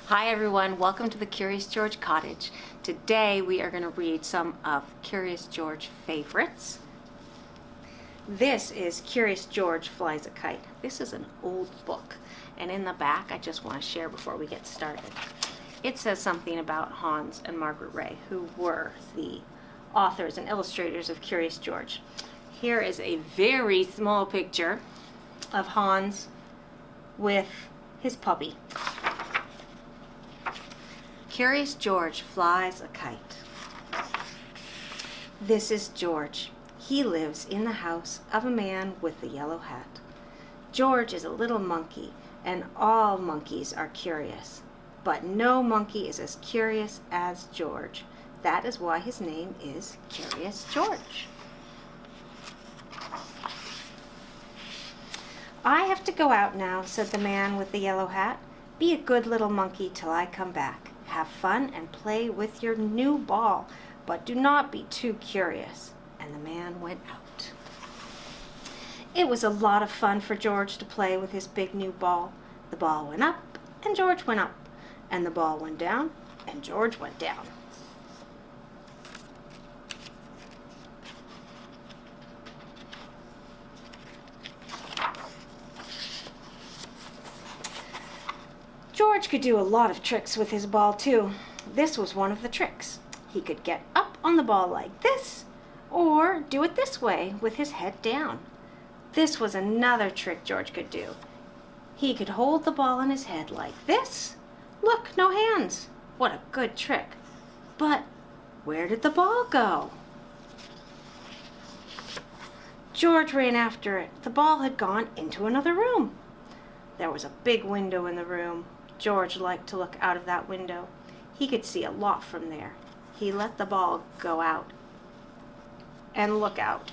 Hi everyone, welcome to the Curious George Cottage. Today we are going to read some of Curious George favorites. This is Curious George Flies a Kite. This is an old book, and in the back I just want to share before we get started. It says something about Hans and Margaret Ray, who were the authors and illustrators of Curious George. Here is a very small picture of Hans with his puppy. Curious George Flies a Kite. This is George. He lives in the house of a man with the yellow hat. George is a little monkey, and all monkeys are curious. But no monkey is as curious as George. That is why his name is Curious George. I have to go out now, said the man with the yellow hat. Be a good little monkey till I come back. Have fun and play with your new ball, but do not be too curious. And the man went out. It was a lot of fun for George to play with his big new ball. The ball went up, and George went up, and the ball went down, and George went down. George could do a lot of tricks with his ball too. This was one of the tricks. He could get up on the ball like this, or do it this way with his head down. This was another trick George could do. He could hold the ball in his head like this. Look, no hands. What a good trick. But where did the ball go? George ran after it. The ball had gone into another room. There was a big window in the room. George liked to look out of that window. He could see a lot from there. He let the ball go out and look out.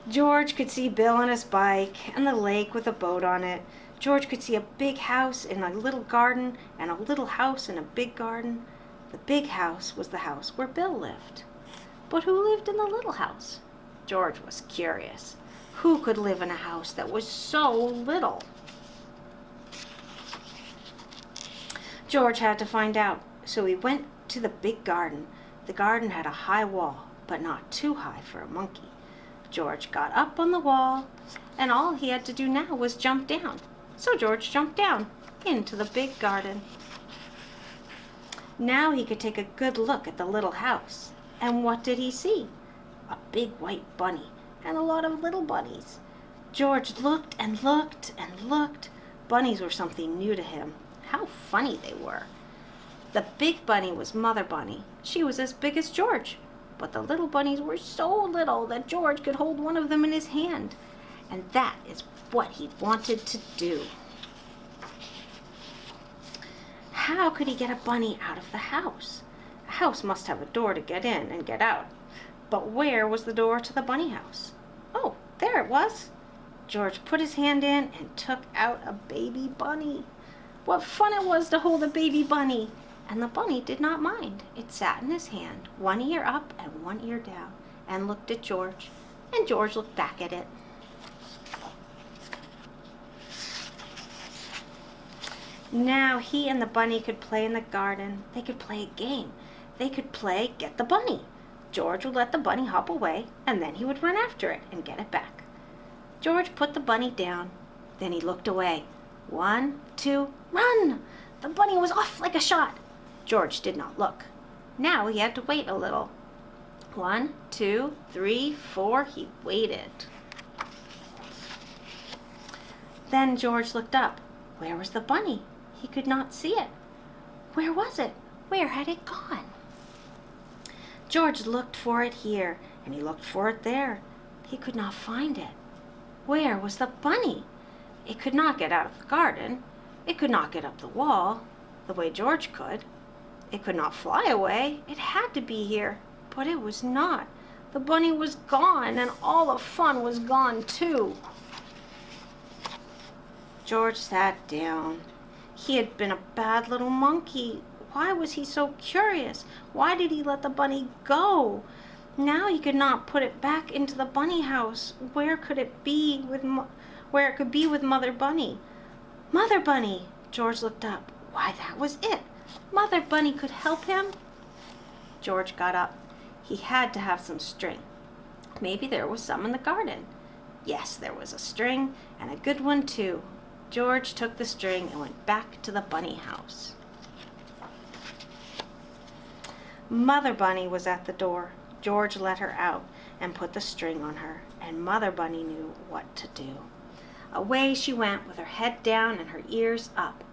George could see Bill on his bike and the lake with a boat on it. George could see a big house in a little garden and a little house in a big garden. The big house was the house where Bill lived. But who lived in the little house? George was curious. Who could live in a house that was so little? George had to find out, so he went to the big garden. The garden had a high wall, but not too high for a monkey. George got up on the wall, and all he had to do now was jump down. So George jumped down into the big garden. Now he could take a good look at the little house. And what did he see? A big white bunny and a lot of little bunnies. George looked and looked and looked. Bunnies were something new to him. How funny they were. The big bunny was Mother Bunny. She was as big as George. But the little bunnies were so little that George could hold one of them in his hand. And that is what he wanted to do. How could he get a bunny out of the house? A house must have a door to get in and get out. But where was the door to the bunny house? Oh, there it was. George put his hand in and took out a baby bunny. What fun it was to hold a baby bunny! And the bunny did not mind. It sat in his hand, one ear up and one ear down, and looked at George, and George looked back at it. Now he and the bunny could play in the garden. They could play a game. They could play Get the Bunny. George would let the bunny hop away, and then he would run after it and get it back. George put the bunny down. Then he looked away. 1, 2, run! The bunny was off like a shot. George did not look. Now he had to wait a little. 1, 2, 3, 4. He waited. Then George looked up. Where was the bunny? He could not see it. Where was it? Where had it gone? George looked for it here, and he looked for it there. He could not find it. Where was the bunny? It could not get out of the garden. It could not get up the wall, the way George could. It could not fly away. It had to be here, but it was not. The bunny was gone, and all the fun was gone too. George sat down. He had been a bad little monkey. Why was he so curious? Why did he let the bunny go? Now he could not put it back into the bunny house. Where could it be with Mother Bunny? Mother Bunny! George looked up. Why, that was it. Mother Bunny could help him. George got up. He had to have some string. Maybe there was some in the garden. Yes, there was a string, and a good one too. George took the string and went back to the bunny house. Mother Bunny was at the door. George let her out and put the string on her, and Mother Bunny knew what to do. Away she went with her head down and her ears up.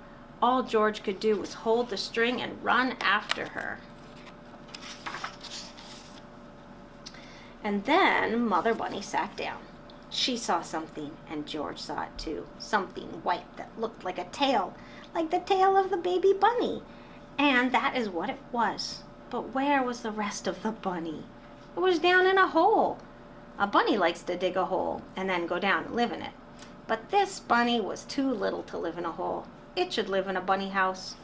All George could do was hold the string and run after her. And then Mother Bunny sat down. She saw something, and George saw it too. Something white that looked like a tail, like the tail of the baby bunny. And that is what it was. But where was the rest of the bunny? It was down in a hole. A bunny likes to dig a hole and then go down and live in it. But this bunny was too little to live in a hole. It should live in a bunny house.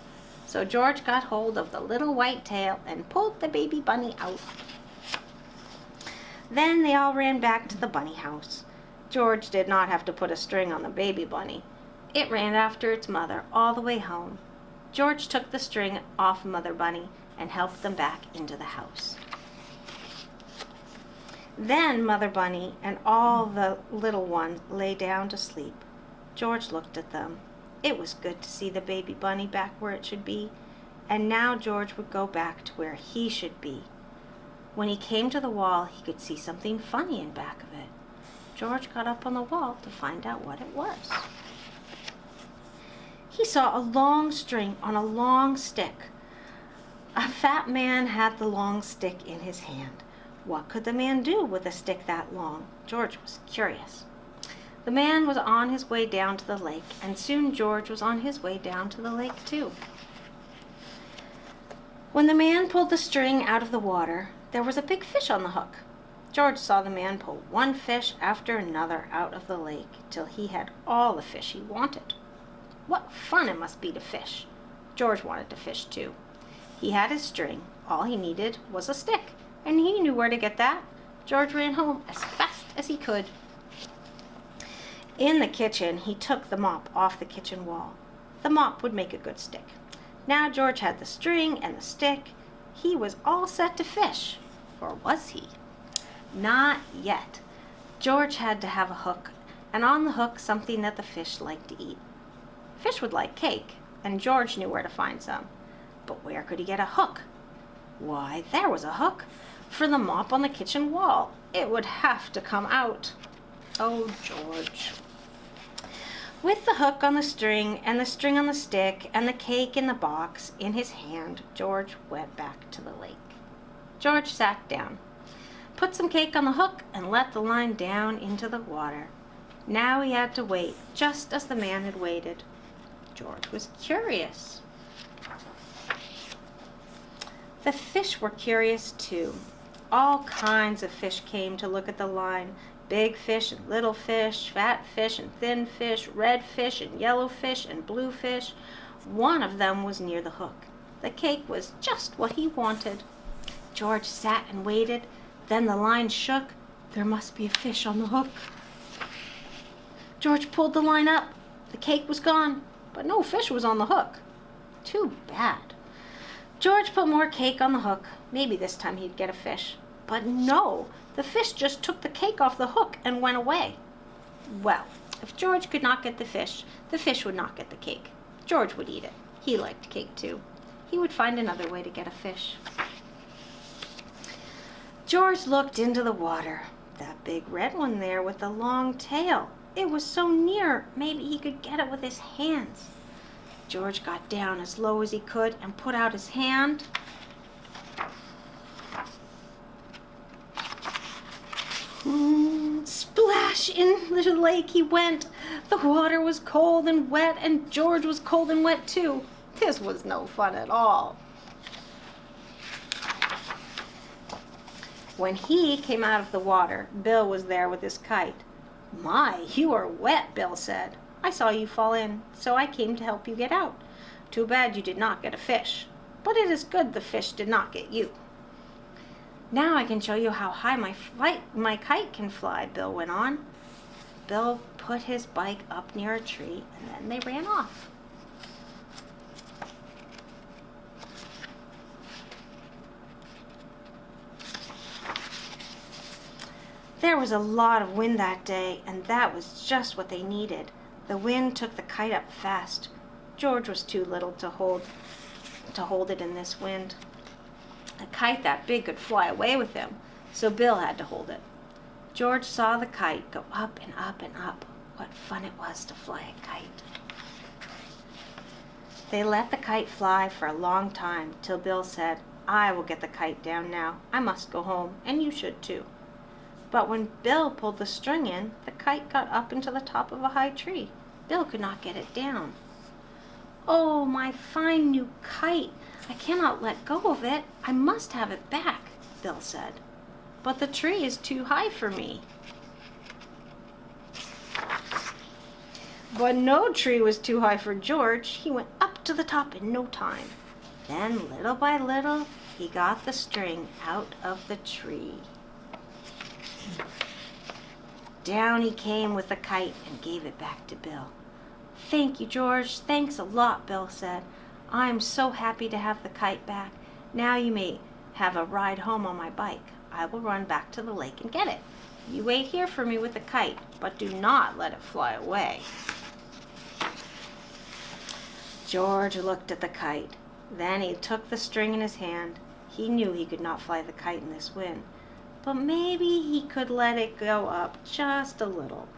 So George got hold of the little white tail and pulled the baby bunny out. Then they all ran back to the bunny house. George did not have to put a string on the baby bunny. It ran after its mother all the way home. George took the string off Mother Bunny and helped them back into the house. Then Mother Bunny and all the little ones lay down to sleep. George looked at them. It was good to see the baby bunny back where it should be, and now George would go back to where he should be. When he came to the wall, he could see something funny in back of it. George got up on the wall to find out what it was. He saw a long string on a long stick. A fat man had the long stick in his hand. What could the man do with a stick that long? George was curious. The man was on his way down to the lake, and soon George was on his way down to the lake too. When the man pulled the string out of the water, there was a big fish on the hook. George saw the man pull one fish after another out of the lake till he had all the fish he wanted. What fun it must be to fish! George wanted to fish too. He had his string. All he needed was a stick, and he knew where to get that. George ran home as fast as he could. In the kitchen, he took the mop off the kitchen wall. The mop would make a good stick. Now George had the string and the stick. He was all set to fish. Or was he? Not yet. George had to have a hook, and on the hook something that the fish liked to eat. Fish would like cake, and George knew where to find some. But where could he get a hook? Why, there was a hook for the mop on the kitchen wall. It would have to come out. Oh, George. With the hook on the string and the string on the stick and the cake in the box in his hand, George went back to the lake. George sat down, put some cake on the hook, and let the line down into the water. Now he had to wait, just as the man had waited. George was curious. The fish were curious too. All kinds of fish came to look at the line. Big fish and little fish, fat fish and thin fish, red fish and yellow fish and blue fish. One of them was near the hook. The cake was just what he wanted. George sat and waited. Then the line shook. There must be a fish on the hook. George pulled the line up. The cake was gone, but no fish was on the hook. Too bad. George put more cake on the hook. Maybe this time he'd get a fish. But no, the fish just took the cake off the hook and went away. Well, if George could not get the fish would not get the cake. George would eat it. He liked cake too. He would find another way to get a fish. George looked into the water. That big red one there with the long tail. It was so near, maybe he could get it with his hands. George got down as low as he could and put out his hand. Splash into the lake he went. The water was cold and wet, and George was cold and wet too. This was no fun at all. When he came out of the water, Bill was there with his kite. "My, you are wet," Bill said. "I saw you fall in, so I came to help you get out. Too bad you did not get a fish. But it is good the fish did not get you." "Now I can show you how high my kite can fly," Bill went on. Bill put his bike up near a tree, and then they ran off. There was a lot of wind that day, and that was just what they needed. The wind took the kite up fast. George was too little to hold it in this wind. A kite that big could fly away with him, so Bill had to hold it. George saw the kite go up and up and up. What fun it was to fly a kite. They let the kite fly for a long time, till Bill said, "I will get the kite down now. I must go home, and you should too." But when Bill pulled the string in, the kite got up into the top of a high tree. Bill could not get it down. "Oh, my fine new kite! I cannot let go of it. I must have it back," Bill said. "But the tree is too high for me." But no tree was too high for George. He went up to the top in no time. Then, little by little, he got the string out of the tree. Down he came with the kite and gave it back to Bill. "Thank you, George. Thanks a lot," Bill said. "I am so happy to have the kite back. Now you may have a ride home on my bike. I will run back to the lake and get it. You wait here for me with the kite, but do not let it fly away." George looked at the kite. Then he took the string in his hand. He knew he could not fly the kite in this wind, but maybe he could let it go up just a little.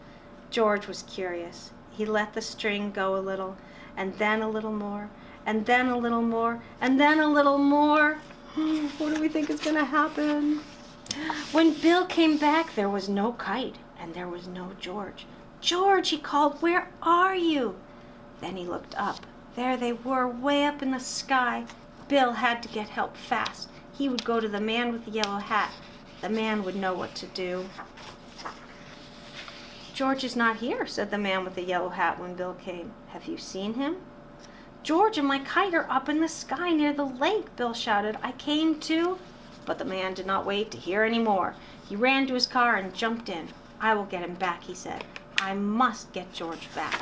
George was curious. He let the string go a little, and then a little more, and then a little more, and then a little more. What do we think is going to happen? When Bill came back, there was no kite, and there was no George. "George," he called, "where are you?" Then he looked up. There they were, way up in the sky. Bill had to get help fast. He would go to the man with the yellow hat. The man would know what to do. "George is not here," said the man with the yellow hat when Bill came. "Have you seen him?" "George and my kite are up in the sky near the lake," Bill shouted. "I came to—" But the man did not wait to hear any more. He ran to his car and jumped in. "I will get him back," he said. "I must get George back."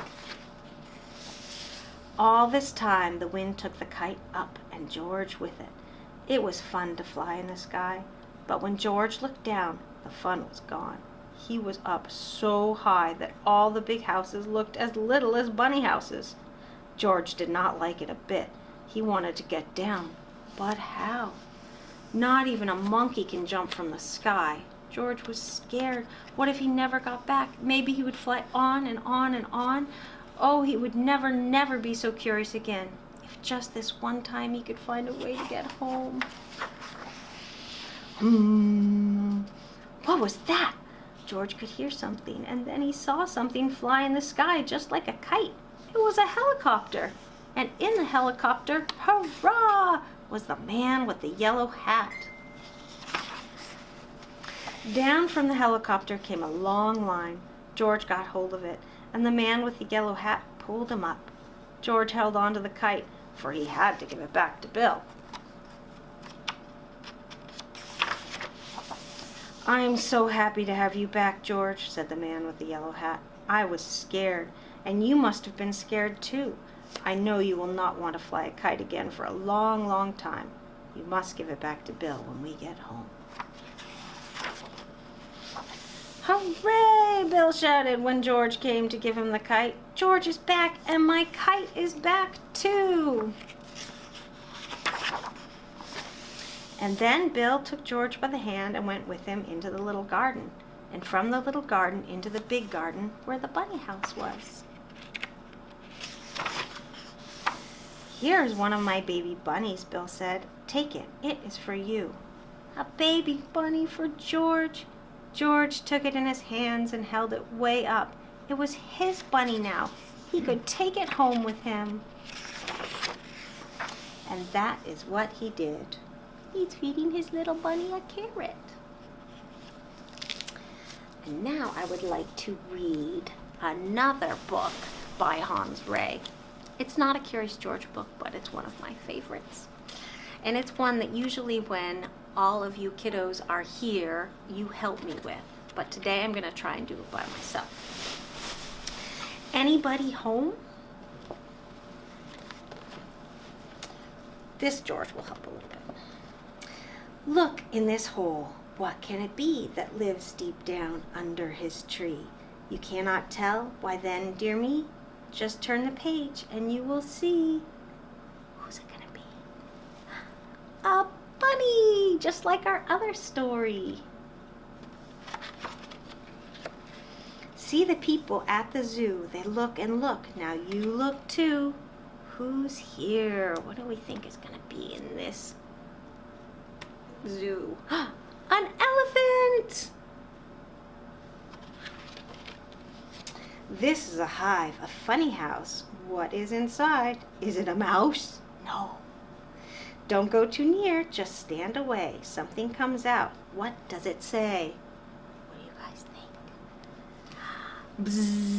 All this time the wind took the kite up and George with it. It was fun to fly in the sky, but when George looked down, the fun was gone. He was up so high that all the big houses looked as little as bunny houses. George did not like it a bit. He wanted to get down, but how? Not even a monkey can jump from the sky. George was scared. What if he never got back? Maybe he would fly on and on and on. Oh, he would never, never be so curious again. If just this one time he could find a way to get home. What was that? George could hear something, and then he saw something fly in the sky just like a kite. It was a helicopter. And in the helicopter, hurrah, was the man with the yellow hat. Down from the helicopter came a long line. George got hold of it, and the man with the yellow hat pulled him up. George held on to the kite, for he had to give it back to Bill. "I'm so happy to have you back, George," said the man with the yellow hat. "I was scared, and you must have been scared too. I know you will not want to fly a kite again for a long, long time. You must give it back to Bill when we get home." "Hooray!" Bill shouted when George came to give him the kite. "George is back, and my kite is back too." And then Bill took George by the hand and went with him into the little garden, and from the little garden into the big garden where the bunny house was. "Here is one of my baby bunnies," Bill said. "Take it. It is for you." A baby bunny for George. George took it in his hands and held it way up. It was his bunny now. He could take it home with him. And that is what he did. He's feeding his little bunny a carrot. And now I would like to read another book by Hans Ray. It's not a Curious George book, but it's one of my favorites. And it's one that usually when all of you kiddos are here, you help me with. but today I'm going to try and do it by myself. Anybody home? This George will help a little bit. Look in this hole. What can it be that lives deep down under his tree? You cannot tell? Why then, dear me, just turn the page and you will see. Who's it gonna be? A bunny, just like our other story. See the people at the zoo. They look and look. Now you look too. Who's here? What do we think is gonna be in this zoo? An elephant! This is a hive, a funny house. What is inside? Is it a mouse? No. Don't go too near, just stand away. Something comes out. What does it say? What do you guys think? Bzzz.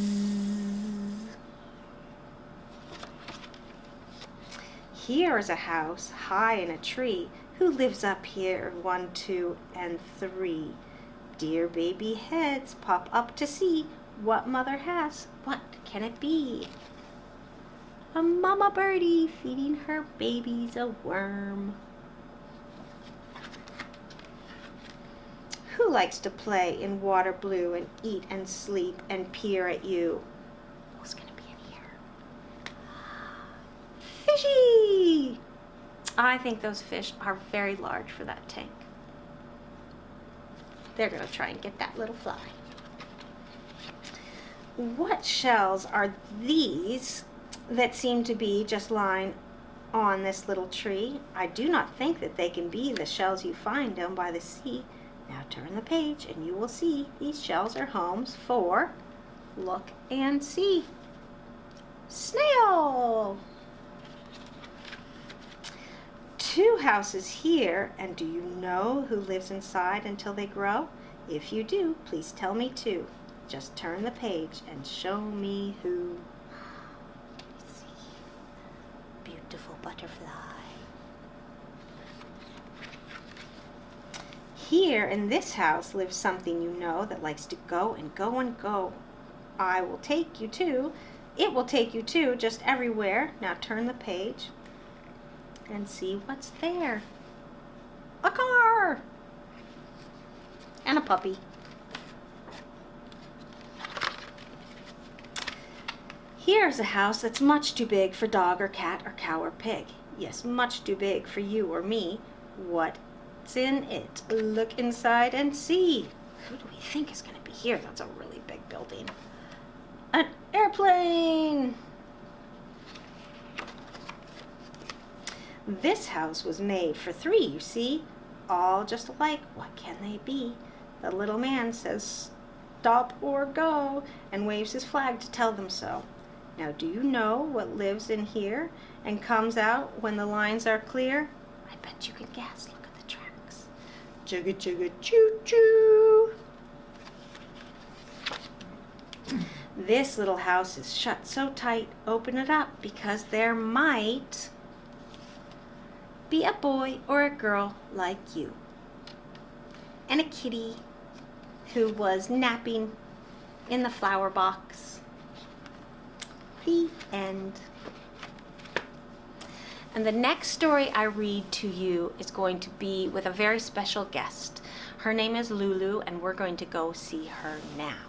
Here is a house high in a tree. Who lives up here? 1, 2, and 3. Dear baby heads, pop up to see what mother has. What can it be? A mama birdie feeding her babies a worm. Who likes to play in water blue and eat and sleep and peer at you? Who's gonna be in here? Fishy! I think those fish are very large for that tank. They're gonna try and get that little fly. What shells are these that seem to be just lying on this little tree? I do not think that they can be the shells you find down by the sea. Now turn the page and you will see these shells are homes for, look and see, snail. 2 houses here, and do you know who lives inside until they grow? If you do, please tell me too. Just turn the page and show me who. Let's see. Beautiful butterfly. Here in this house lives something you know that likes to go and go and go. I will take you to. It will take you to just everywhere. Now turn the page and see what's there. A car! And a puppy. Here's a house that's much too big for dog or cat or cow or pig. Yes, much too big for you or me. What's in it? Look inside and see. Who do we think is going to be here? That's a really big building. An airplane! This house was made for 3, you see, all just alike. What can they be? The little man says, stop or go, and waves his flag to tell them so. Now, do you know what lives in here and comes out when the lines are clear? I bet you can guess. Look at the tracks. Chugga chugga choo choo. This little house is shut so tight. Open it up because there might be a boy or a girl like you. And a kitty who was napping in the flower box. The end. And the next story I read to you is going to be with a very special guest. Her name is Lulu, and we're going to go see her now.